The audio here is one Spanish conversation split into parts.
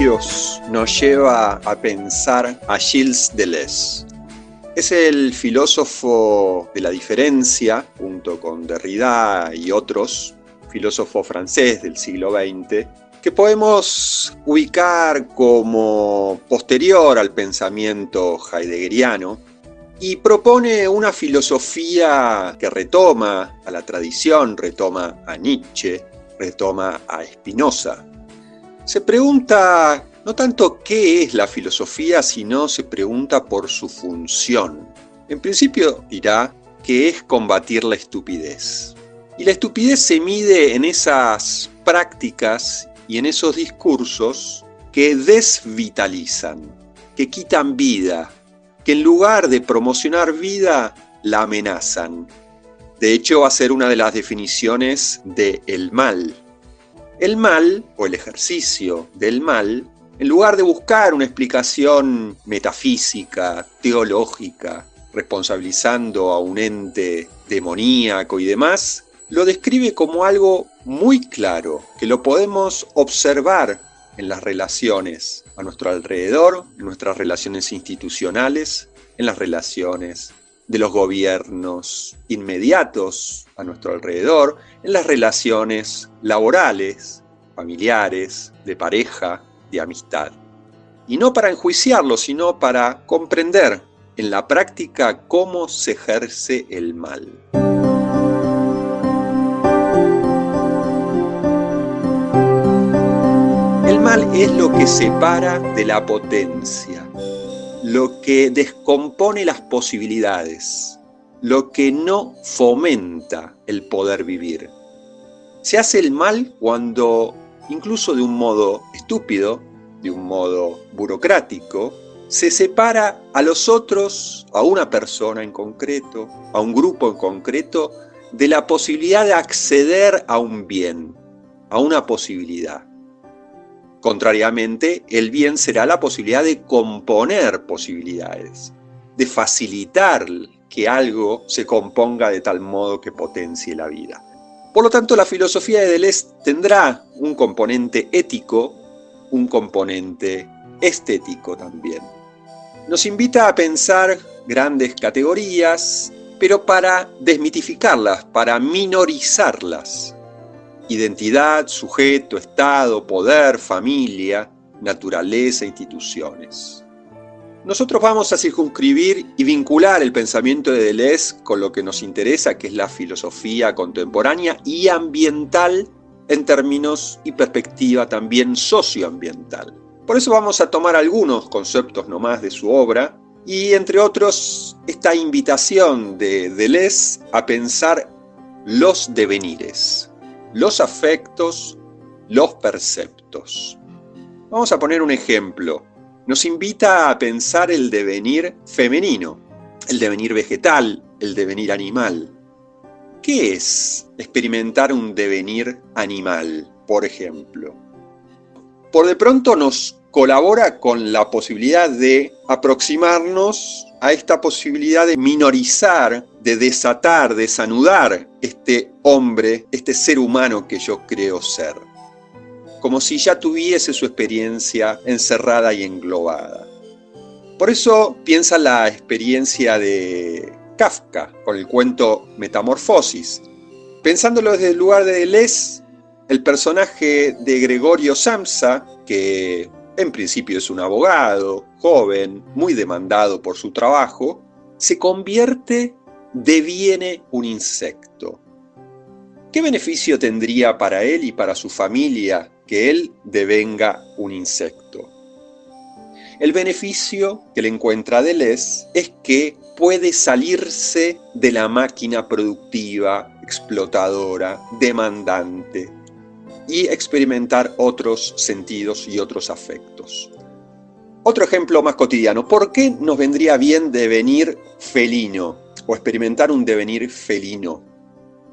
privilegios nos lleva a pensar a Gilles Deleuze. Es el filósofo de la diferencia, junto con Derrida y otros, filósofo francés del siglo XX, que podemos ubicar como posterior al pensamiento heideggeriano, y propone una filosofía que retoma a la tradición, retoma a Nietzsche, retoma a Spinoza. Se pregunta no tanto qué es la filosofía, sino se pregunta por su función. En principio dirá que es combatir la estupidez. Y la estupidez se mide en esas prácticas y en esos discursos que desvitalizan, que quitan vida, que en lugar de promocionar vida, la amenazan. De hecho, va a ser una de las definiciones de el mal. El mal, o el ejercicio del mal, en lugar de buscar una explicación metafísica, teológica, responsabilizando a un ente demoníaco y demás, lo describe como algo muy claro, que lo podemos observar en las relaciones a nuestro alrededor, en nuestras relaciones institucionales, en las relaciones de los gobiernos inmediatos a nuestro alrededor, en las relaciones laborales, familiares, de pareja, de amistad. Y no para enjuiciarlo, sino para comprender en la práctica cómo se ejerce el mal. El mal es lo que separa de la potencia, lo que descompone las posibilidades, lo que no fomenta el poder vivir. Se hace el mal cuando, incluso de un modo estúpido, de un modo burocrático, se separa a los otros, a una persona en concreto, a un grupo en concreto, de la posibilidad de acceder a un bien, a una posibilidad. Contrariamente, el bien será la posibilidad de componer posibilidades, de facilitar que algo se componga de tal modo que potencie la vida. Por lo tanto, la filosofía de Deleuze tendrá un componente ético, un componente estético también. Nos invita a pensar grandes categorías, pero para desmitificarlas, para minorizarlas. Identidad, sujeto, Estado, poder, familia, naturaleza, instituciones. Nosotros vamos a circunscribir y vincular el pensamiento de Deleuze con lo que nos interesa, que es la filosofía contemporánea y ambiental en términos y perspectiva también socioambiental. Por eso vamos a tomar algunos conceptos nomás de su obra y, entre otros, esta invitación de Deleuze a pensar los devenires, los afectos, los perceptos. Vamos a poner un ejemplo. Nos invita a pensar el devenir femenino, el devenir vegetal, el devenir animal. ¿Qué es experimentar un devenir animal, por ejemplo? Por de pronto nos colabora con la posibilidad de aproximarnos a esta posibilidad de minorizar, de desatar, desanudar este hombre, este ser humano que yo creo ser, como si ya tuviese su experiencia encerrada y englobada. Por eso piensa la experiencia de Kafka con el cuento Metamorfosis. Pensándolo desde el lugar de Deleuze, el personaje de Gregorio Samsa, que en principio es un abogado, joven, muy demandado por su trabajo, se deviene un insecto. ¿Qué beneficio tendría para él y para su familia que él devenga un insecto? El beneficio que le encuentra Deleuze es que puede salirse de la máquina productiva, explotadora, demandante y experimentar otros sentidos y otros afectos. Otro ejemplo más cotidiano. ¿Por qué nos vendría bien devenir felino o experimentar un devenir felino?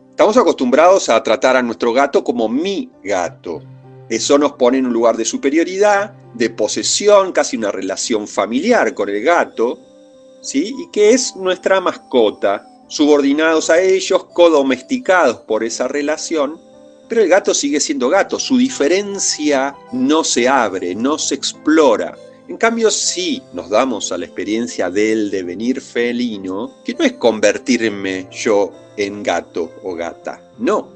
Estamos acostumbrados a tratar a nuestro gato como mi gato. Eso nos pone en un lugar de superioridad, de posesión, casi una relación familiar con el gato, ¿sí? Y que es nuestra mascota, subordinados a ellos, codomesticados por esa relación, Pero el gato sigue siendo gato, su diferencia no se abre, no se explora. En cambio, si nos damos a la experiencia del devenir felino, que no es convertirme yo en gato o gata, no.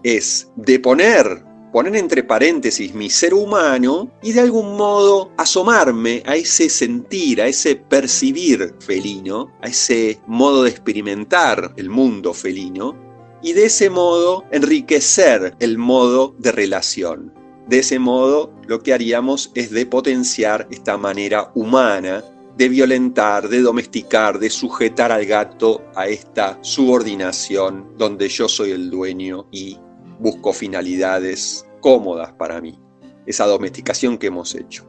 Es de poner entre paréntesis mi ser humano y de algún modo asomarme a ese sentir, a ese percibir felino, a ese modo de experimentar el mundo felino y de ese modo enriquecer el modo de relación. De ese modo lo que haríamos es de potenciar esta manera humana de violentar, de domesticar, de sujetar al gato a esta subordinación donde yo soy el dueño y busco finalidades cómodas para mí, esa domesticación que hemos hecho.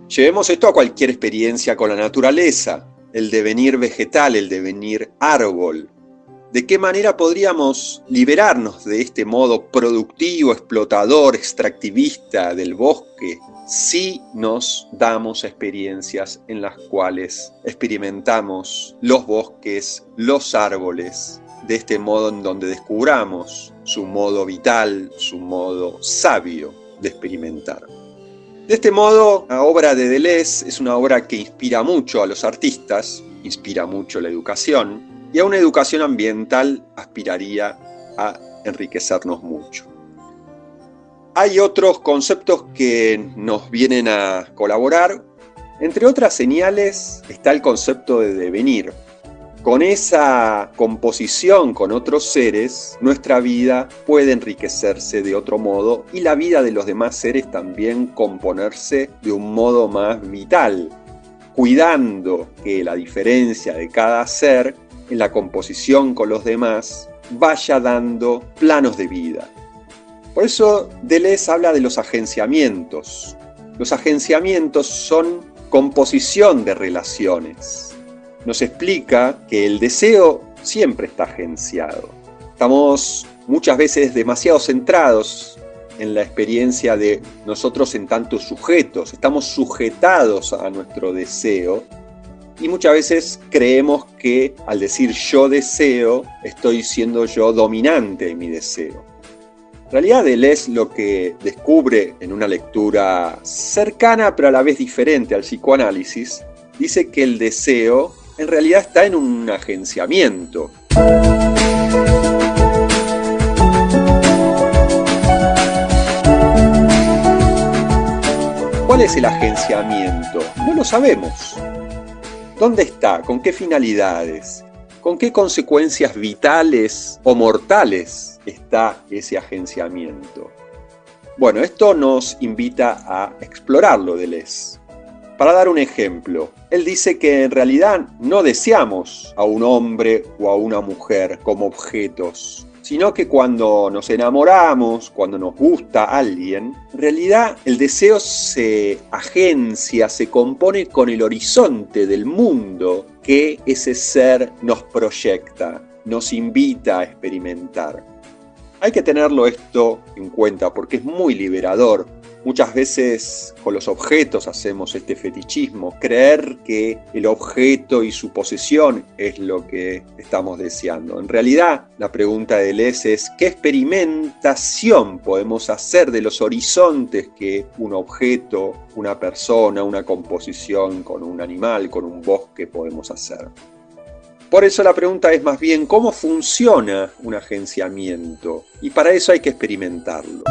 Llevemos esto a cualquier experiencia con la naturaleza, el devenir vegetal, el devenir árbol. ¿De qué manera podríamos liberarnos de este modo productivo, explotador, extractivista del bosque si nos damos experiencias en las cuales experimentamos los bosques, los árboles, de este modo en donde descubramos su modo vital, su modo sabio de experimentar? De este modo, la obra de Deleuze es una obra que inspira mucho a los artistas, inspira mucho la educación, y a una educación ambiental aspiraría a enriquecernos mucho. Hay otros conceptos que nos vienen a colaborar. Entre otras señales está el concepto de devenir. Con esa composición con otros seres, nuestra vida puede enriquecerse de otro modo y la vida de los demás seres también componerse de un modo más vital, cuidando que la diferencia de cada ser en la composición con los demás vaya dando planos de vida. Por eso Deleuze habla de los agenciamientos. Los agenciamientos son composición de relaciones. Nos explica que el deseo siempre está agenciado. Estamos muchas veces demasiado centrados en la experiencia de nosotros en tanto sujetos. Estamos sujetados a nuestro deseo y muchas veces creemos que al decir yo deseo, estoy siendo yo dominante en mi deseo. En realidad Deleuze lo que descubre en una lectura cercana pero a la vez diferente al psicoanálisis, dice que el deseo en realidad está en un agenciamiento. ¿Cuál es el agenciamiento? No lo sabemos. ¿Dónde está? ¿Con qué finalidades? ¿Con qué consecuencias vitales o mortales está ese agenciamiento? Bueno, esto nos invita a explorarlo, Deleuze. Para dar un ejemplo, él dice que en realidad no deseamos a un hombre o a una mujer como objetos, sino que cuando nos enamoramos, cuando nos gusta alguien, en realidad el deseo se agencia, se compone con el horizonte del mundo que ese ser nos proyecta, nos invita a experimentar. Hay que tenerlo esto en cuenta porque es muy liberador. Muchas veces con los objetos hacemos este fetichismo, creer que el objeto y su posesión es lo que estamos deseando. En realidad, la pregunta de Deleuze es ¿qué experimentación podemos hacer de los horizontes que un objeto, una persona, una composición con un animal, con un bosque podemos hacer? Por eso la pregunta es más bien ¿cómo funciona un agenciamiento? Y para eso hay que experimentarlo.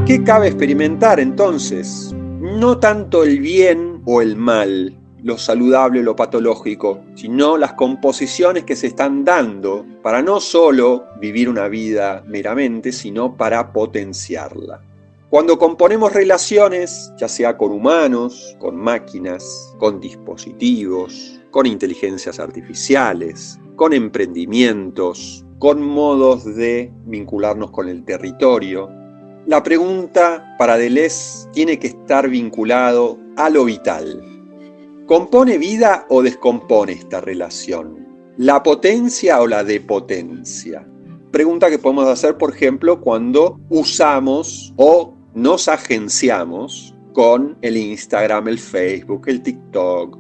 ¿Qué cabe experimentar entonces? No tanto el bien o el mal, lo saludable o lo patológico, sino las composiciones que se están dando para no solo vivir una vida meramente, sino para potenciarla. Cuando componemos relaciones, ya sea con humanos, con máquinas, con dispositivos, con inteligencias artificiales, con emprendimientos, con modos de vincularnos con el territorio, la pregunta para Deleuze tiene que estar vinculado a lo vital. ¿Compone vida o descompone esta relación? ¿La potencia o la depotencia? Pregunta que podemos hacer, por ejemplo, cuando usamos o nos agenciamos con el Instagram, el Facebook, el TikTok.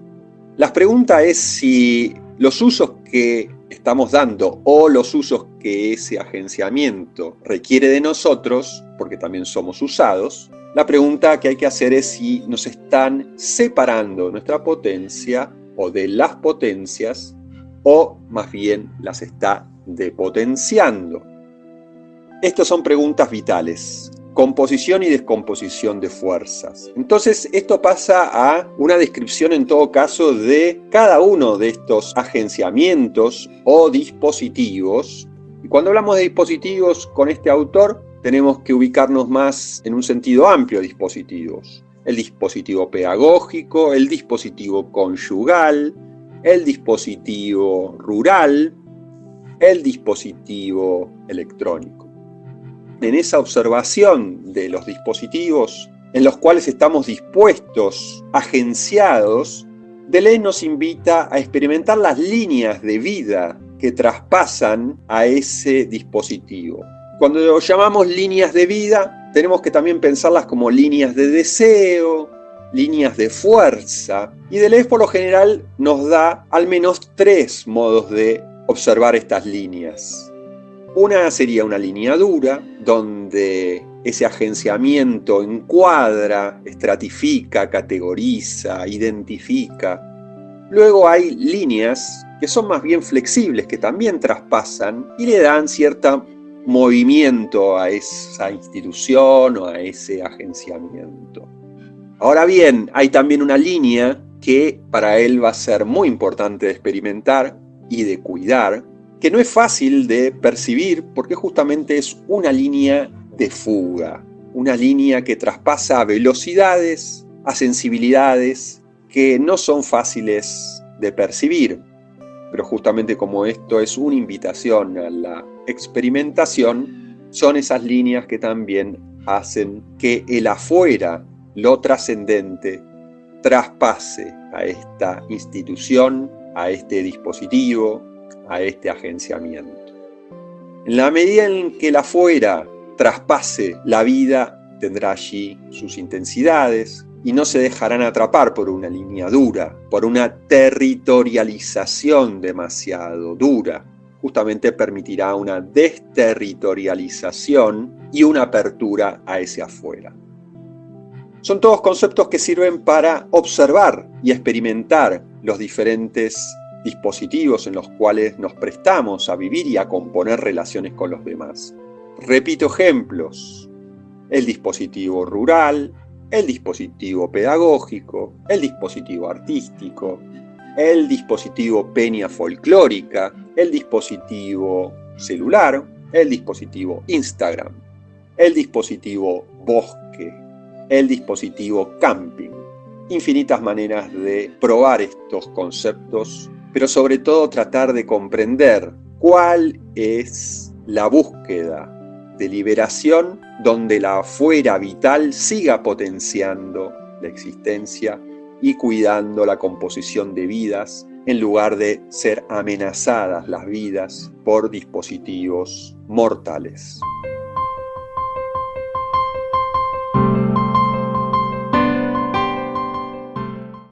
La pregunta es si los usos que estamos dando o los usos que ese agenciamiento requiere de nosotros, porque también somos usados, la pregunta que hay que hacer es si nos están separando nuestra potencia o de las potencias, o más bien las está depotenciando. Estas son preguntas vitales. Composición y descomposición de fuerzas. Entonces, esto pasa a una descripción en todo caso de cada uno de estos agenciamientos o dispositivos. Y cuando hablamos de dispositivos con este autor, tenemos que ubicarnos más en un sentido amplio de dispositivos. El dispositivo pedagógico, el dispositivo conyugal, el dispositivo rural, el dispositivo electrónico. En esa observación de los dispositivos en los cuales estamos dispuestos, agenciados, Deleuze nos invita a experimentar las líneas de vida que traspasan a ese dispositivo. Cuando lo llamamos líneas de vida, tenemos que también pensarlas como líneas de deseo, líneas de fuerza, y Deleuze por lo general nos da al menos 3 modos de observar estas líneas. Una sería una línea dura, donde ese agenciamiento encuadra, estratifica, categoriza, identifica. Luego hay líneas que son más bien flexibles, que también traspasan y le dan cierto movimiento a esa institución o a ese agenciamiento. Ahora bien, hay también una línea que para él va a ser muy importante de experimentar y de cuidar, que no es fácil de percibir porque justamente es una línea de fuga, una línea que traspasa a velocidades, a sensibilidades que no son fáciles de percibir. Pero justamente como esto es una invitación a la experimentación, son esas líneas que también hacen que el afuera, lo trascendente, traspase a esta institución, a este dispositivo, a este agenciamiento. En la medida en que el afuera traspase la vida, tendrá allí sus intensidades y no se dejarán atrapar por una línea dura, por una territorialización demasiado dura. Justamente permitirá una desterritorialización y una apertura a ese afuera. Son todos conceptos que sirven para observar y experimentar los diferentes dispositivos en los cuales nos prestamos a vivir y a componer relaciones con los demás. Repito ejemplos: el dispositivo rural, el dispositivo pedagógico, el dispositivo artístico, el dispositivo peña folclórica, el dispositivo celular, el dispositivo Instagram, el dispositivo bosque, el dispositivo camping. Infinitas maneras de probar estos conceptos, pero sobre todo tratar de comprender cuál es la búsqueda de liberación donde la afuera vital siga potenciando la existencia y cuidando la composición de vidas en lugar de ser amenazadas las vidas por dispositivos mortales.